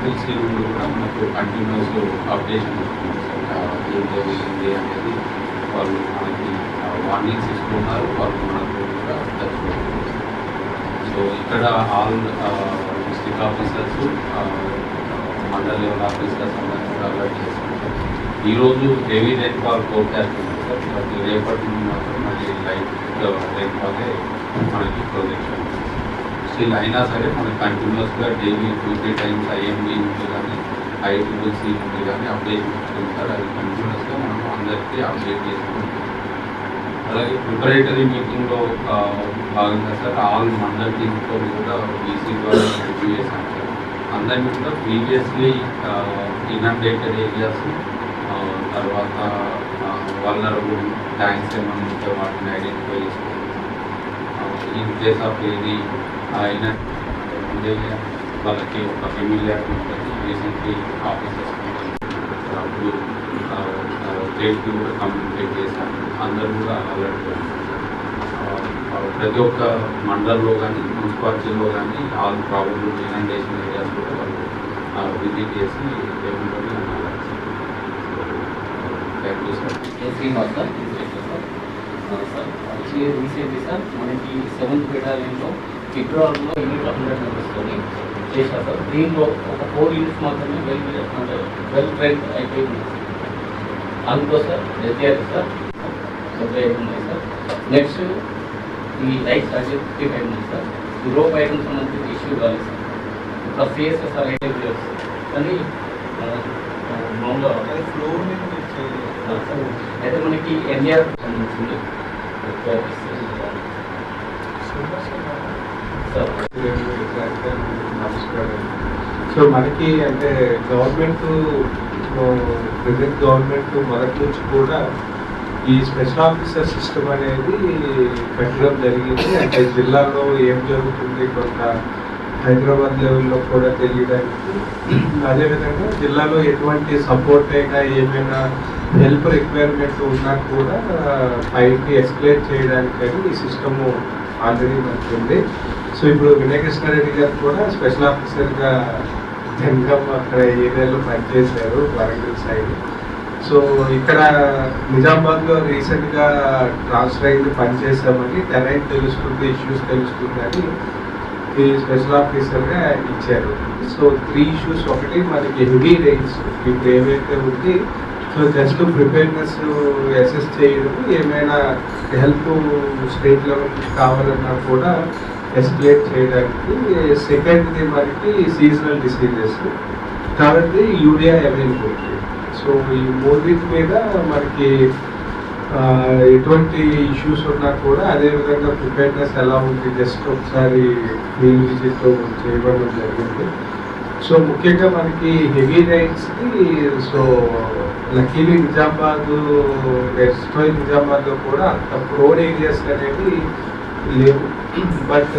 Vehicles నుండి కూడా మనకు కంటిన్యూస్ అప్డేషన్ వస్తుంది సార్. ఏం జరిగింది అనేది వాళ్ళు మనకి వార్నింగ్స్ ఇస్తున్నారు, వాళ్ళు మనకు కూడా తెలుసుకుంటున్నారు. సో ఇక్కడ all district officers, mandal level officers అందరినీ కూడా అలర్ట్ చేస్తున్నారు. ఈరోజు హెవీ రైన్ఫాల్ ఫోర్కాస్ట్ ఉంది సార్, బట్ రేపటి నుండి మాత్రం మళ్ళీ లైట్ రైన్ఫాలే మనకి ప్రొజెక్షన్. స్టిల్ అయినా సరే మనకి కంటిన్యూస్గా డైలీ 2-3 టైమ్స్ ఐఎంబీ నుండి కానీ ఐటీసీ నుండి కానీ అప్డేషన్ వస్తుంది సార్. అది కంటిన్యూస్గా మనం అందరికీ అప్డేట్ చేసుకుంటాం. అలాగే ప్రిపరేటరీ మీటింగ్లో భాగంగా సార్ ఆల్ మండల్ టీమ్తో కూడా బీసీ ద్వారా రివ్యూ చేశాం సార్. అందరినీ కూడా ప్రీవియస్లీ ఇన్అప్డేటెడ్ ఏరియాస్, తర్వాత వల్నరబుల్ ట్యాంక్స్ ఏమైనా ఉంటే వాటిని ఐడెంటిఫై చేసుకుంటాం. ఇన్ కేస్ ఆఫ్ ఏది అయినా వాళ్ళకి ఒక ఫెమిలియర్ ఉంటుంది. రీసెంట్లీ ఆఫీసర్స్ అప్పుడు స్టేట్కి కూడా కమ్యూనికేట్ చేశాను. అందరూ కూడా అలర్ట్. ప్రతి ఒక్క మండల్లో కానీ మున్సిపాలిటీలో కానీ ఆల్ ప్రాబ్లమ్ ఇనండేషన్ ఏరియాస్ కూడా వాళ్ళు విజిట్ చేసి ఏముంటుంది అని alert. Thank you sir. Srinivas sir, sir actually recently sir మనకి 7th బెటాలియన్లో ఫిబ్రవరిలో యూనిట్ 100 మెంబర్స్తో చేశారు సార్. దీనిలో ఒక 4 యూనిట్స్ మాత్రమే వెల్ ట్రైన్ అయిపోయింది అందుకో సార్. ఎస్ఆర్ సార్ సప్లై అవుతున్నాయి సార్. నెక్స్ట్ ఈ లైట్స్ అది 55 ఉంది సార్. ఈ రోప్ ఐటమ్స్ సంబంధించి ఇష్యూ కాలేదు సార్. ఇంకా సిఎస్ఎస్ఆర్ అయితే కానీ మామూలుగా ఫ్లోర్ అయితే మనకి ఎన్ఆర్ సంబంధించింది నమస్కారం. సో మనకి అంటే గవర్నమెంట్ ప్రెజెంట్ గవర్నమెంట్ మొదటి నుంచి కూడా ఈ స్పెషల్ ఆఫీసర్ సిస్టమ్ అనేది పెట్టడం జరిగింది. అంటే జిల్లాలో ఏం జరుగుతుంది కొంత హైదరాబాద్ లెవెల్లో కూడా తెలియడానికి, అదేవిధంగా జిల్లాలో ఎటువంటి సపోర్ట్ అయినా ఏమైనా హెల్ప్ రిక్వైర్మెంట్ ఉన్నా కూడా పైకి ఎస్కలేట్ చేయడానికని ఈ సిస్టము ఆల్రెడీ మనకు ఉంది. సో ఇప్పుడు వినయకృష్ణారెడ్డి గారు కూడా స్పెషల్ ఆఫీసర్గా జనగాం అక్కడ ఏరియాలో పనిచేశారు, వరంగల్ సైడ్. సో ఇక్కడ నిజామాబాద్లో రీసెంట్గా ట్రాన్స్ఫర్ అయింది, పనిచేసామని టెరైన్ తెలుస్తుంది, ఇష్యూస్ తెలుస్తుందని ఈ స్పెషల్ ఆఫీసర్గా ఇచ్చారు. So 3 issues. ఒకటి మనకి హెవీ రైన్స్ ఇప్పుడు ఏవైతే ఉంది, సో జస్ట్ ప్రిపేర్నెస్ అసెస్ చేయడం, ఏమైనా హెల్ప్ స్టేట్ లెవెల్ కావాలన్నా కూడా ఎస్కలేట్ చేయడానికి. సెకండ్ది మనకి సీజనల్ డిసీజెస్, థర్డ్ది యూరియా అవైలబిలిటీ. సో ఈ 3 మీద మనకి ఎటువంటి ఇష్యూస్ ఉన్నా కూడా అదేవిధంగా ప్రిపేర్నెస్ ఎలా ఉంది జస్ట్ ఒకసారి ఫీల్డ్ విజిట్ చేయడం జరిగింది. సో ముఖ్యంగా మనకి హెవీ రైన్స్కి సో లక్కీలీ నిజామాబాద్లో కూడా అంత ప్రోడ్ ఏరియాస్ అనేవి లేవు. బట్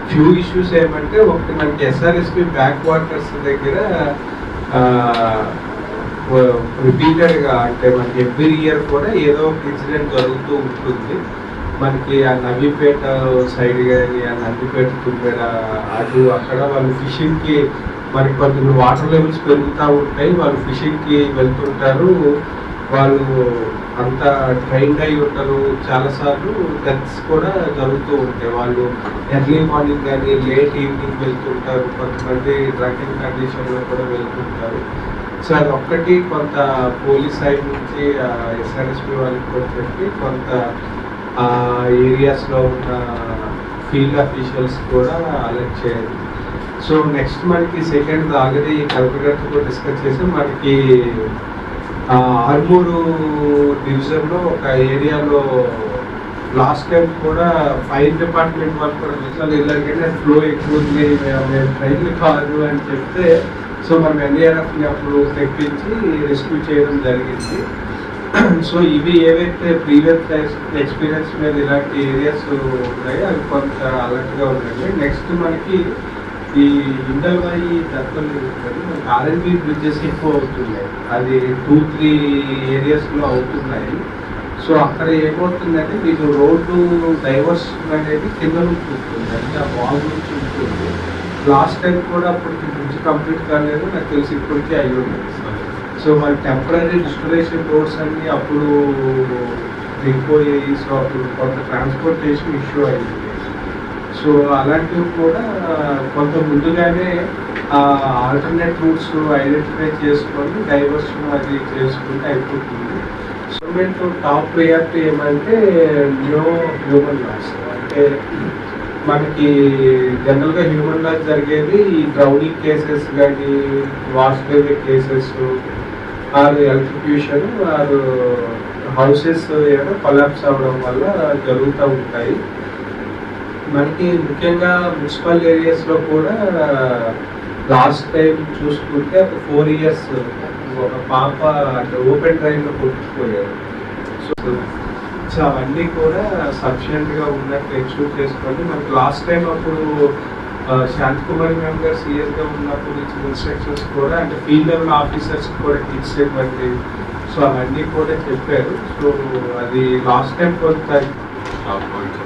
ఫ్యూ ఇష్యూస్ ఏమంటే, ఒకటి మనకి ఎస్ఆర్ఎస్పి బ్యాక్ వాటర్స్ దగ్గర రిపీటెడ్గా అంటే మనకి ఎవ్రీ ఇయర్ కూడా ఏదో ఒక ఇన్సిడెంట్ జరుగుతూ ఉంటుంది. మనకి ఆ నవీపేట సైడ్ కానీ ఆ నందిపేట తుమ్మేడ అటు అక్కడ వాళ్ళు ఫిషింగ్కి మనకి కొంచెం వాటర్ లెవెల్స్ పెరుగుతూ ఉంటాయి, వాళ్ళు ఫిషింగ్కి వెళ్తుంటారు, వాళ్ళు అంతా ట్రైన్డ్ అయి ఉంటారు. చాలాసార్లు డెత్స్ కూడా జరుగుతూ ఉంటాయి. వాళ్ళు ఎర్లీ మార్నింగ్ కానీ లేట్ ఈవినింగ్ వెళ్తుంటారు, కొంతమంది డ్రంకింగ్ కండిషన్లో కూడా వెళ్తుంటారు. సో అది ఒక్కటి కొంత పోలీస్ సైడ్ నుంచి ఎస్ఆర్ఎస్పి వాళ్ళకి కూడా చెప్పి కొంత ఏరియాస్లో ఉన్న ఫీల్డ్ అఫీషియల్స్ కూడా అలర్ట్ చేయాలి. సో నెక్స్ట్ మనకి సెకండ్ ఆల్రెడీ కలెక్టర్ గారితో డిస్కస్ చేసి మనకి ఆర్మూరు డివిజన్లో ఒక ఏరియాలో లాస్ట్ టైం కూడా ఫైర్ డిపార్ట్మెంట్ వాళ్ళు కూడా విషయాలు ఇలాగైనా ఫ్లో ఎక్కువ ఉంది, మేము ట్రైన్లు కాదు అని చెప్తే సో మనం ఎన్డీఆర్ఎఫ్ని అప్పుడు తెప్పించి రెస్క్యూ చేయడం జరిగింది. సో ఇవి ఏవైతే ప్రీవియస్ ఎక్స్పీరియన్స్ మీద ఇలాంటి ఏరియాస్ ఉన్నాయో అవి కొంత అలర్ట్గా ఉన్నాయి. నెక్స్ట్ మనకి ఈ ఇండల్వాయి దత్తలు జరుగుతుంది, మనకి ఆర్ఎన్బి బ్రిడ్జెస్ ఎక్కువ అవుతున్నాయి, అది 2-3 ఏరియాస్లో అవుతున్నాయి. సో అక్కడ ఏమవుతుందంటే మీకు రోడ్డు డైవర్షన్ అనేది కింద నుంచి ఉంటుంది, అంటే ఆ వాల్ నుంచి ఉంటుంది. లాస్ట్ టైం కూడా అప్పటికి బ్రిడ్జ్ కంప్లీట్ కాలేదు, నాకు తెలిసి ఇప్పటికీ అయ్యి ఉంది. సో మరి టెంపరీ రిస్టరేషన్ రోడ్స్ అన్ని అప్పుడు దిగిపోయాయి. సో అప్పుడు కొంత ట్రాన్స్పోర్టేషన్ ఇష్యూ అయింది. సో అలాంటివి కూడా కొంత ముందుగానే ఆల్టర్నేట్ రూట్స్ ఐడెంటిఫై చేసుకొని డైవర్షన్ అది చేసుకుంటే అయిపోతుంది. గవర్నమెంట్ టాప్ ప్రియారిటీ ఏమంటే న్యూ హ్యూమన్ లాస్. అంటే మనకి జనరల్గా హ్యూమన్ లాస్ జరిగేది ఈ డ్రౌనింగ్ కేసెస్ కానీ, వాష్ అవే కేసెస్, ఆరు ఎలక్ట్రిక్యూషన్, ఆరు హౌసెస్ ఏమైనా కొలాప్స్ అవ్వడం వల్ల జరుగుతూ ఉంటాయి. మనకి ముఖ్యంగా మున్సిపల్ ఏరియాస్లో కూడా లాస్ట్ టైం చూసుకుంటే ఒక 4 years ఒక పాప అంటే ఓపెన్ డ్రైన్లో కొట్టుకుపోయారు. సో అవన్నీ కూడా సఫిషియెంట్గా ఉన్నట్టు ఎక్స్క్యూట్ చేసుకోండి. మనకి లాస్ట్ టైం అప్పుడు శాంతికుమారి మ్యామ్ గారు సీఎస్గా ఉన్నప్పుడు ఇచ్చిన ఇన్స్ట్రక్షన్స్ కూడా అంటే ఫీల్డ్ లెవెల్ ఆఫీసర్స్ కూడా కిట్స్ ఇవ్వండి. సో అవన్నీ కూడా చెప్పారు. సో అది లాస్ట్ టైం కొంత స్టాప్ పాయింట్స్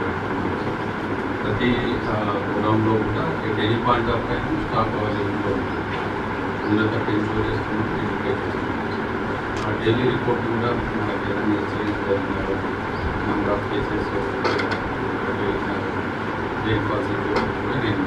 ప్రతి ప్రోగ్రాంలో కూడా any point of time stop అవైలబుల్లో ఉన్నత ఇన్షూర్ చేసుకున్నట్టు ఇండికేట్ చేస్తున్నాం. ఆ డైలీ రిపోర్ట్ కూడా మనకి ఏదైనా నెంబర్ ఆఫ్ కేసెస్ బ్రేక్ఫాస్ట్ కూడా నేను